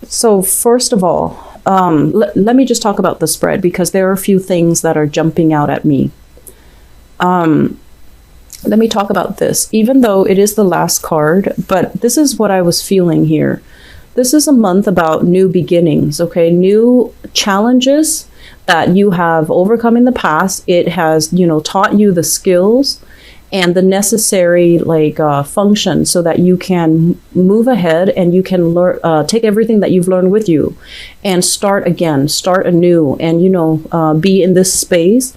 So first of all, let me just talk about the spread because there are a few things that are jumping out at me. Let me talk about this, even though it is the last card, but this is what I was feeling here. This is a month about new beginnings, okay? New challenges that you have overcome in the past. It has, taught you the skills and the necessary function so that you can move ahead and you can learn, take everything that you've learned with you and start again, start anew, and be in this space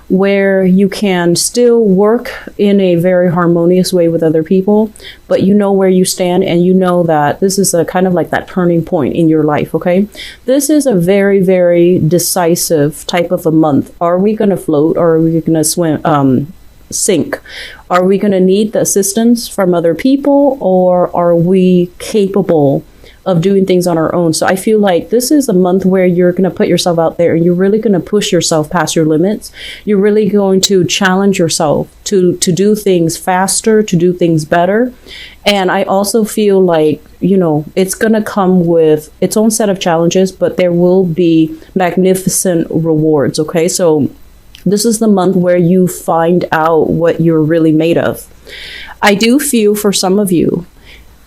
where you can still work in a very harmonious way with other people, but you know where you stand and you know that this is a kind of like that turning point in your life, okay? This is a very, very decisive type of a month. Are we going to float or are we going to sink? Are we going to need the assistance from other people or are we capable of doing things on our own? So I feel like this is a month where you're going to put yourself out there and you're really going to push yourself past your limits. You're really going to challenge yourself to do things faster, to do things better. And I also feel like, it's going to come with its own set of challenges, but there will be magnificent rewards. Okay. So this is the month where you find out what you're really made of. I do feel for some of you,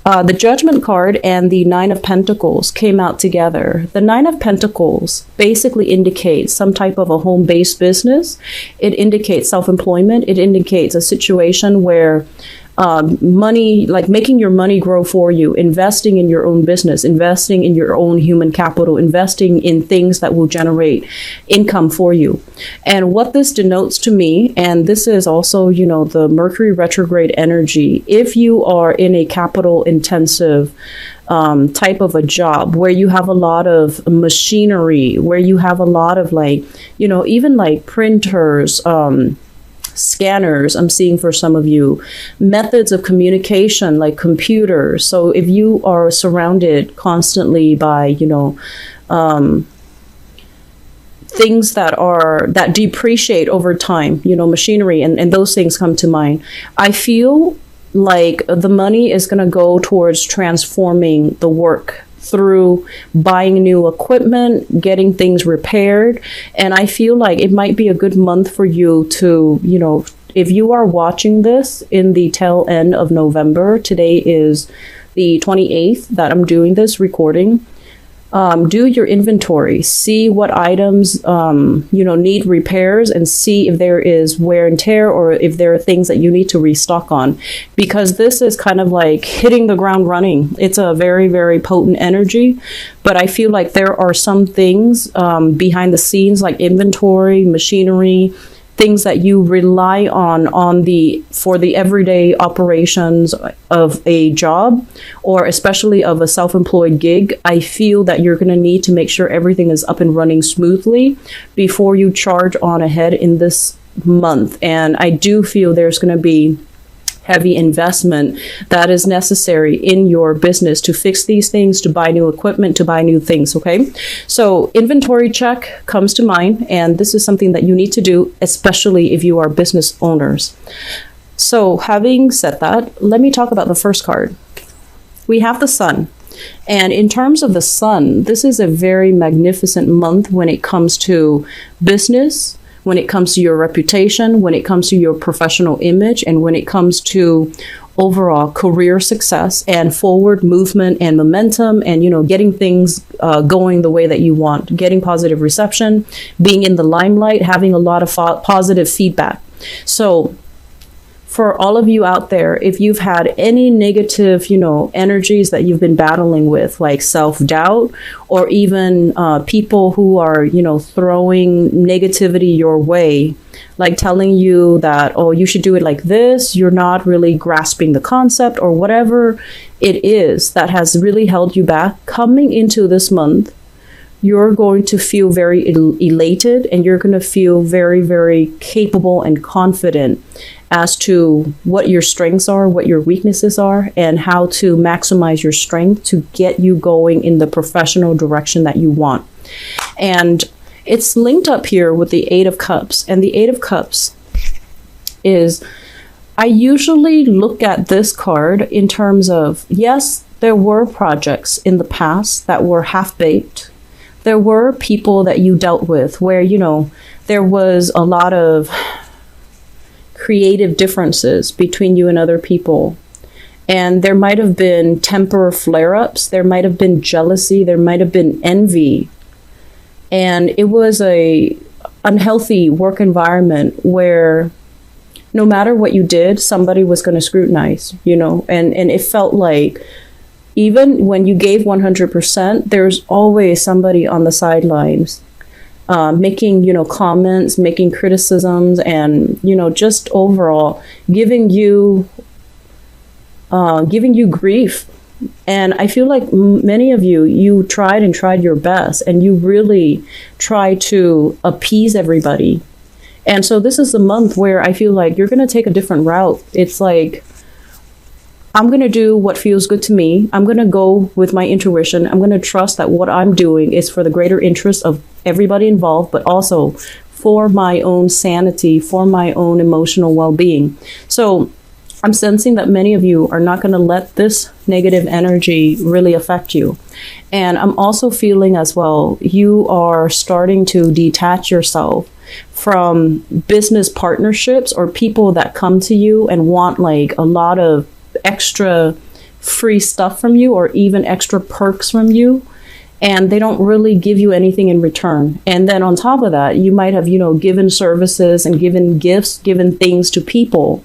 the Judgment card and the Nine of Pentacles came out together. The Nine of Pentacles basically indicates some type of a home-based business. It indicates self-employment. It indicates a situation where money, like making your money grow for you, investing in your own business, investing in your own human capital, investing in things that will generate income for you. And what this denotes to me, and this is also, the Mercury retrograde energy, if you are in a capital intensive type of a job where you have a lot of machinery, where you have a lot of even like printers, scanners, I'm seeing for some of you, methods of communication like computers. So if you are surrounded constantly by, things that depreciate over time, machinery and those things come to mind. I feel like the money is going to go towards transforming the work through buying new equipment, getting things repaired. And I feel like it might be a good month for you to, if you are watching this in the tail end of November, today is the 28th that I'm doing this recording. Do your inventory, see what items, need repairs and see if there is wear and tear or if there are things that you need to restock on, because this is kind of like hitting the ground running. It's a very, very potent energy, but I feel like there are some things behind the scenes like inventory, machinery, things that you rely on for the everyday operations of a job or especially of a self-employed gig. I feel that you're going to need to make sure everything is up and running smoothly before you charge on ahead in this month. And I do feel there's going to be heavy investment that is necessary in your business to fix these things, to buy new equipment, to buy new things, okay? So inventory check comes to mind, and this is something that you need to do, especially if you are business owners. So having said that, let me talk about the first card. We have the Sun. And in terms of the Sun, this is a very magnificent month when it comes to business, when it comes to your reputation, when it comes to your professional image, and when it comes to overall career success and forward movement and momentum and, getting things going the way that you want, getting positive reception, being in the limelight, having a lot of positive feedback. So for all of you out there, if you've had any negative, energies that you've been battling with, like self-doubt, or even people who are, throwing negativity your way, like telling you that, oh, you should do it like this, you're not really grasping the concept, or whatever it is that has really held you back, coming into this month, you're going to feel very elated and you're going to feel very, very capable and confident as to what your strengths are, what your weaknesses are, and how to maximize your strength to get you going in the professional direction that you want. And it's linked up here with the Eight of Cups. And the Eight of Cups is, I usually look at this card in terms of, yes, there were projects in the past that were half-baked. There were people that you dealt with where, there was a lot of creative differences between you and other people. And there might have been temper flare-ups. There might have been jealousy. There might have been envy. And it was a unhealthy work environment where no matter what you did, somebody was going to scrutinize, and it felt like even when you gave 100%, there's always somebody on the sidelines making, comments, making criticisms, and, just overall giving you grief. And I feel like many of you tried your best, and you really try to appease everybody. And so this is the month where I feel like you're going to take a different route. It's like, I'm going to do what feels good to me. I'm going to go with my intuition. I'm going to trust that what I'm doing is for the greater interest of everybody involved, but also for my own sanity, for my own emotional well-being. So I'm sensing that many of you are not going to let this negative energy really affect you. And I'm also feeling as well, you are starting to detach yourself from business partnerships or people that come to you and want like a lot of extra free stuff from you or even extra perks from you. And they don't really give you anything in return. And then on top of that, you might have, given services and given gifts, given things to people.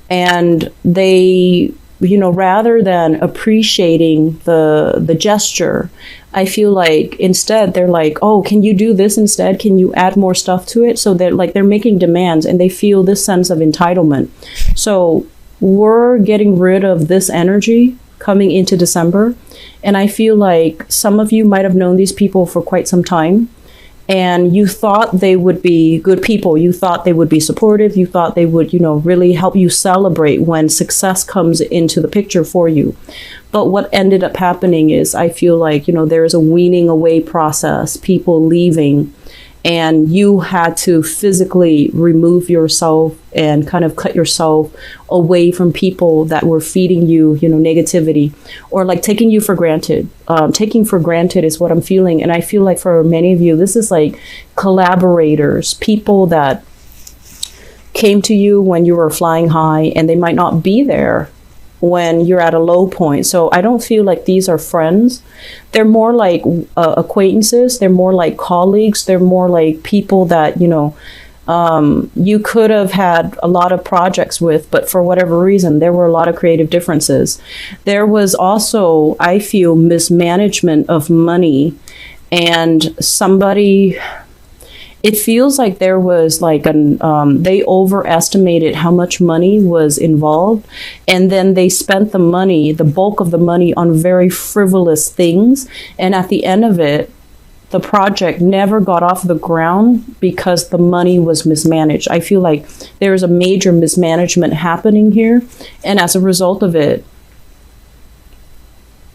And they, rather than appreciating the gesture, I feel like instead they're like, oh, can you do this instead? Can you add more stuff to it? So they're making demands and they feel this sense of entitlement. So we're getting rid of this energy coming into December. And I feel like some of you might have known these people for quite some time. And you thought they would be good people. You thought they would be supportive. You thought they would, really help you celebrate when success comes into the picture for you. But what ended up happening is I feel like, there is a weaning away process, people leaving, and you had to physically remove yourself and kind of cut yourself away from people that were feeding you, negativity or like taking you for granted. Taking for granted is what I'm feeling. And I feel like for many of you, this is like collaborators, people that came to you when you were flying high and they might not be there when you're at a low point. So I don't feel like these are friends. They're more like acquaintances. They're more like colleagues. They're more like people that, you could have had a lot of projects with, but for whatever reason, there were a lot of creative differences. There was also, I feel, mismanagement of money, and it feels like there was like they overestimated how much money was involved. And then they spent the bulk of the money on very frivolous things. And at the end of it, the project never got off the ground because the money was mismanaged. I feel like there is a major mismanagement happening here. And as a result of it,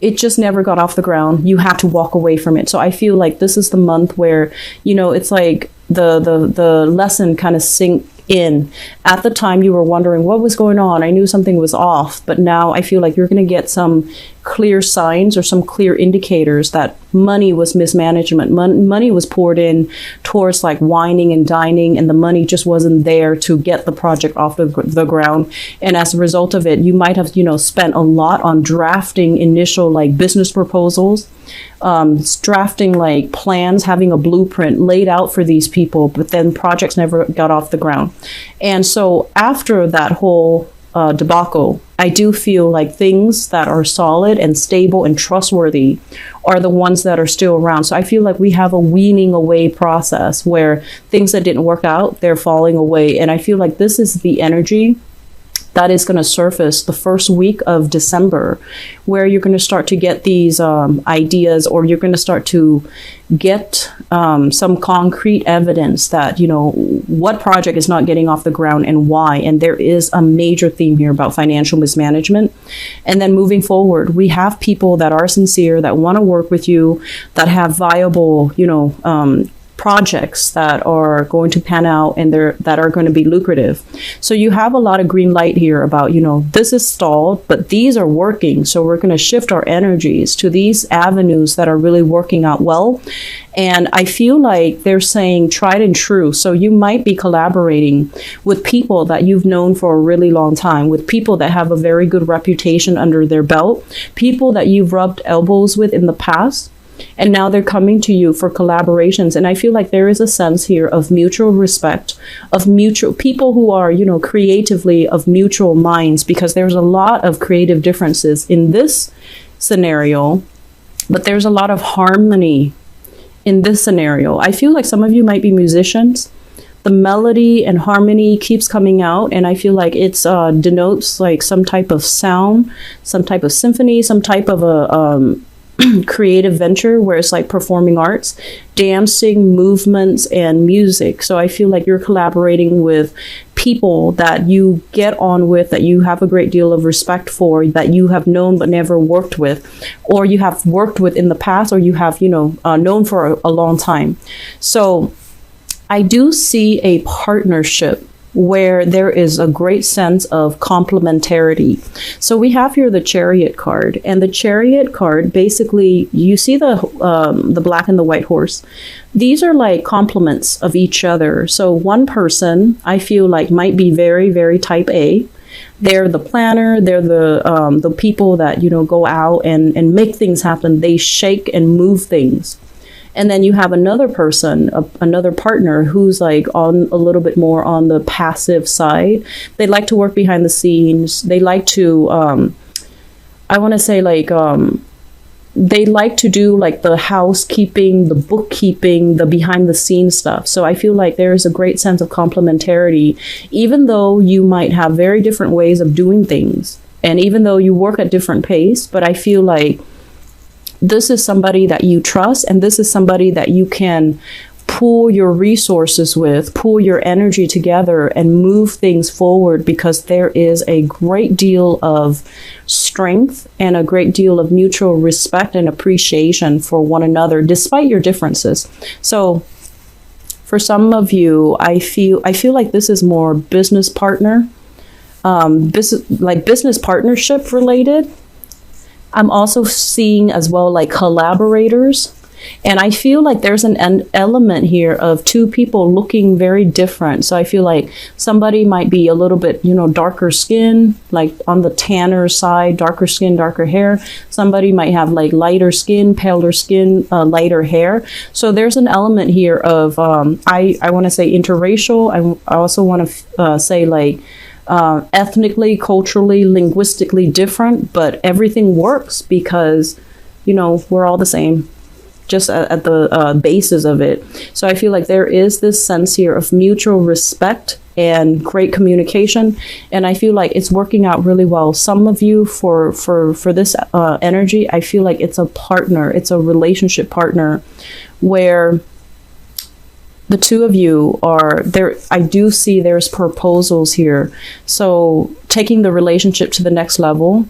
it just never got off the ground. You had to walk away from it. So I feel like this is the month where, it's like the lesson kind of sink in. At the time you were wondering what was going on. I knew something was off, but now I feel like you're going to get some clear signs or some clear indicators that money was mismanagement. Money was poured in towards like wining and dining, and the money just wasn't there to get the project off the ground. And as a result of it, you might have, spent a lot on drafting initial like business proposals, drafting like plans, having a blueprint laid out for these people, but then projects never got off the ground. And so after that whole debacle, I do feel like things that are solid and stable and trustworthy are the ones that are still around. So I feel like we have a weaning away process where things that didn't work out, they're falling away. And I feel like this is the energy that is going to surface the first week of December, where you're going to start to get these ideas, or you're going to start to get some concrete evidence that, what project is not getting off the ground and why. And there is a major theme here about financial mismanagement. And then moving forward, we have people that are sincere, that want to work with you, that have viable, projects that are going to pan out and that are going to be lucrative. So you have a lot of green light here about, this is stalled, but these are working. So we're going to shift our energies to these avenues that are really working out well. And I feel like they're saying tried and true. So you might be collaborating with people that you've known for a really long time, with people that have a very good reputation under their belt, people that you've rubbed elbows with in the past. And now they're coming to you for collaborations. And I feel like there is a sense here of mutual respect, of mutual people who are, creatively of mutual minds, because there's a lot of creative differences in this scenario, but there's a lot of harmony in this scenario. I feel like some of you might be musicians. The melody and harmony keeps coming out, and I feel like it's denotes like some type of sound, some type of symphony, some type of a creative venture where it's like performing arts, dancing, movements, and music. So I feel like you're collaborating with people that you get on with, that you have a great deal of respect for, that you have known but never worked with, or you have worked with in the past, or you have, known for a long time. So I do see a partnership where there is a great sense of complementarity. So we have here the Chariot card, and the Chariot card, basically, you see the black and the white horse. These are like complements of each other. So one person, I feel like, might be very, very type A. They're the planner. They're the people that, go out and make things happen. They shake and move things. And then you have another person, another partner who's like on a little bit more on the passive side. They like to work behind the scenes. They like to, they like to do like the housekeeping, the bookkeeping, the behind the scenes stuff. So I feel like there is a great sense of complementarity, even though you might have very different ways of doing things. And even though you work at different pace, but I feel like this is somebody that you trust, and this is somebody that you can pool your resources with, pool your energy together, and move things forward, because there is a great deal of strength and a great deal of mutual respect and appreciation for one another, despite your differences. So for some of you, I feel like this is more business partner, business partnership related. I'm also seeing as well like collaborators. And I feel like there's an element here of two people looking very different. So I feel like somebody might be a little bit, darker skin, like on the tanner side, darker skin, darker hair. Somebody might have like lighter skin, paler skin, lighter hair. So there's an element here of, I want to say interracial. I also want to say like, ethnically, culturally, linguistically different, but everything works because, we're all the same, just at the basis of it. So I feel like there is this sense here of mutual respect and great communication, and I feel like it's working out really well. Some of you, for this energy, I feel like it's a partner, it's a relationship partner where the two of you are there. I do see there's proposals here. So taking the relationship to the next level,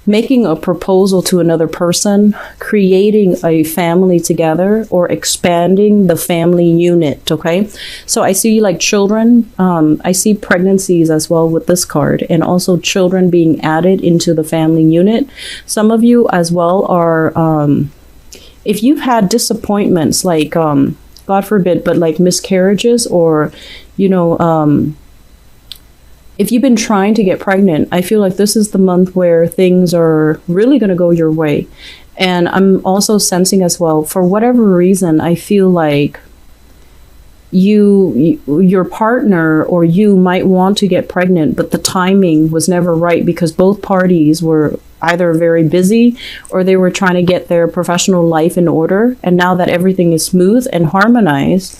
making a proposal to another person, creating a family together, or expanding the family unit. Okay. So I see like children. I see pregnancies as well with this card, and also children being added into the family unit. Some of you as well are, if you've had disappointments, like, God forbid, but like miscarriages, or, if you've been trying to get pregnant, I feel like this is the month where things are really going to go your way. And I'm also sensing as well, for whatever reason, I feel like your partner or you might want to get pregnant, but the timing was never right because both parties were either very busy or they were trying to get their professional life in order. And now that everything is smooth and harmonized,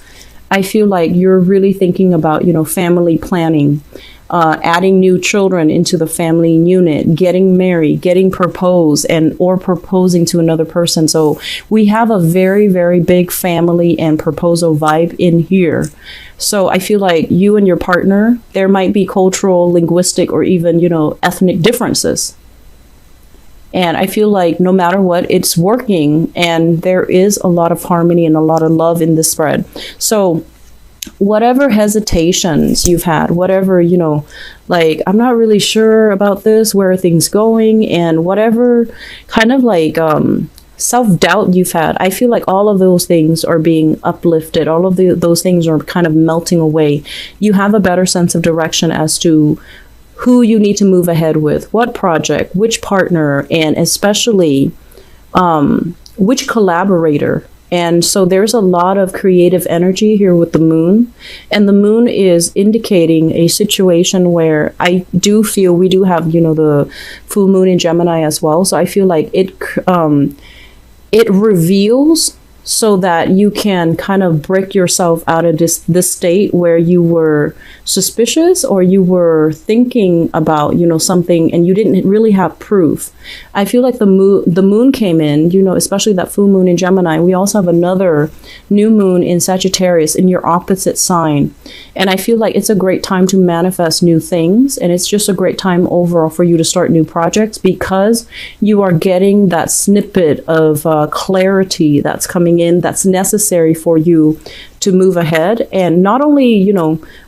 I feel like you're really thinking about, family planning, adding new children into the family unit, getting married, getting proposed, or proposing to another person. So we have a very, very big family and proposal vibe in here. So I feel like you and your partner, there might be cultural, linguistic, or even, ethnic differences. And I feel like no matter what, it's working, and there is a lot of harmony and a lot of love in this spread. So whatever hesitations you've had, whatever, like, I'm not really sure about this, where are things going, and whatever kind of like self-doubt you've had, I feel like all of those things are being uplifted. All of those things are kind of melting away. You have a better sense of direction as to who you need to move ahead with, what project, which partner, and especially which collaborator. And so there's a lot of creative energy here with the moon. And the moon is indicating a situation where I do feel we do have, the full moon in Gemini as well. So I feel like it reveals so that you can kind of break yourself out of this state where you were suspicious, or you were thinking about, something, and you didn't really have proof. I feel like the moon came in, especially that full moon in Gemini. We also have another new moon in Sagittarius in your opposite sign. And I feel like it's a great time to manifest new things. And it's just a great time overall for you to start new projects, because you are getting that snippet of clarity that's coming in, that's necessary for you to move ahead, and not only,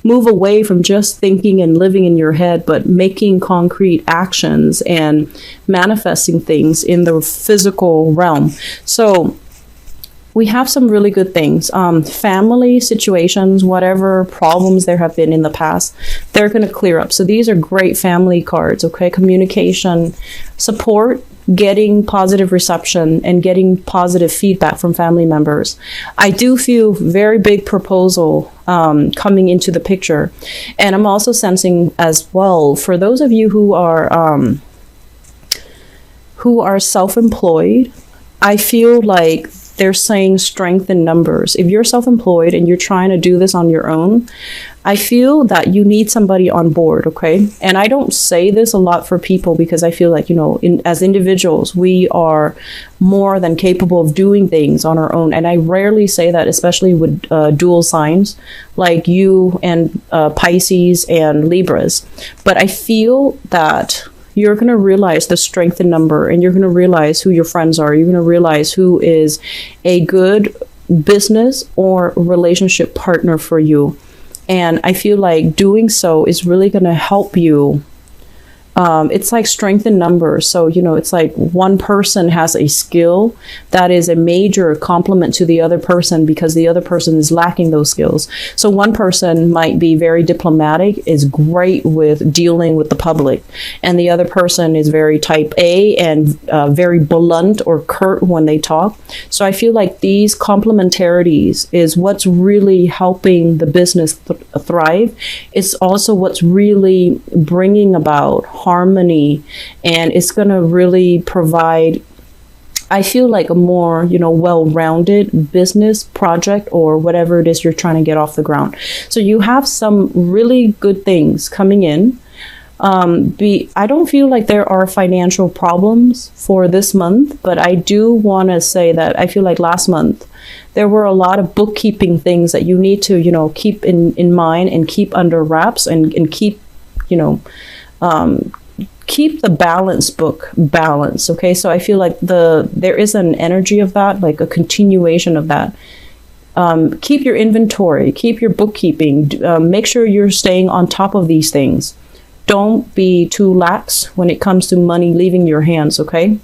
move away from just thinking and living in your head, but making concrete actions and manifesting things in the physical realm. So we have some really good things. Family situations, whatever problems there have been in the past, they're going to clear up. So these are great family cards, okay? Communication, support, getting positive reception, and getting positive feedback from family members. I do feel very big proposal coming into the picture. And I'm also sensing as well, for those of you who are self-employed, I feel like they're saying strength in numbers. If you're self-employed and you're trying to do this on your own, I feel that you need somebody on board, okay? And I don't say this a lot for people, because I feel like, as individuals, we are more than capable of doing things on our own. And I rarely say that, especially with dual signs like you and Pisces and Libras. But I feel that you're going to realize the strength in number, and you're going to realize who your friends are. You're going to realize who is a good business or relationship partner for you. And I feel like doing so is really going to help you. It's like strength in numbers. So, it's like one person has a skill that is a major complement to the other person, because the other person is lacking those skills. So one person might be very diplomatic, is great with dealing with the public, and the other person is very type A and very blunt or curt when they talk. So I feel like these complementarities is what's really helping the business thrive. It's also what's really bringing about harmony, and it's going to really provide, I feel like, a more, well-rounded business project, or whatever it is you're trying to get off the ground. So you have some really good things coming in. I don't feel like there are financial problems for this month, but I do want to say that I feel like last month there were a lot of bookkeeping things that you need to, keep in mind and keep under wraps, and keep, keep the balance book balanced. Okay. So I feel like there is an energy of that, like a continuation of that. Keep your inventory, keep your bookkeeping, make sure you're staying on top of these things. Don't be too lax when it comes to money leaving your hands. Okay.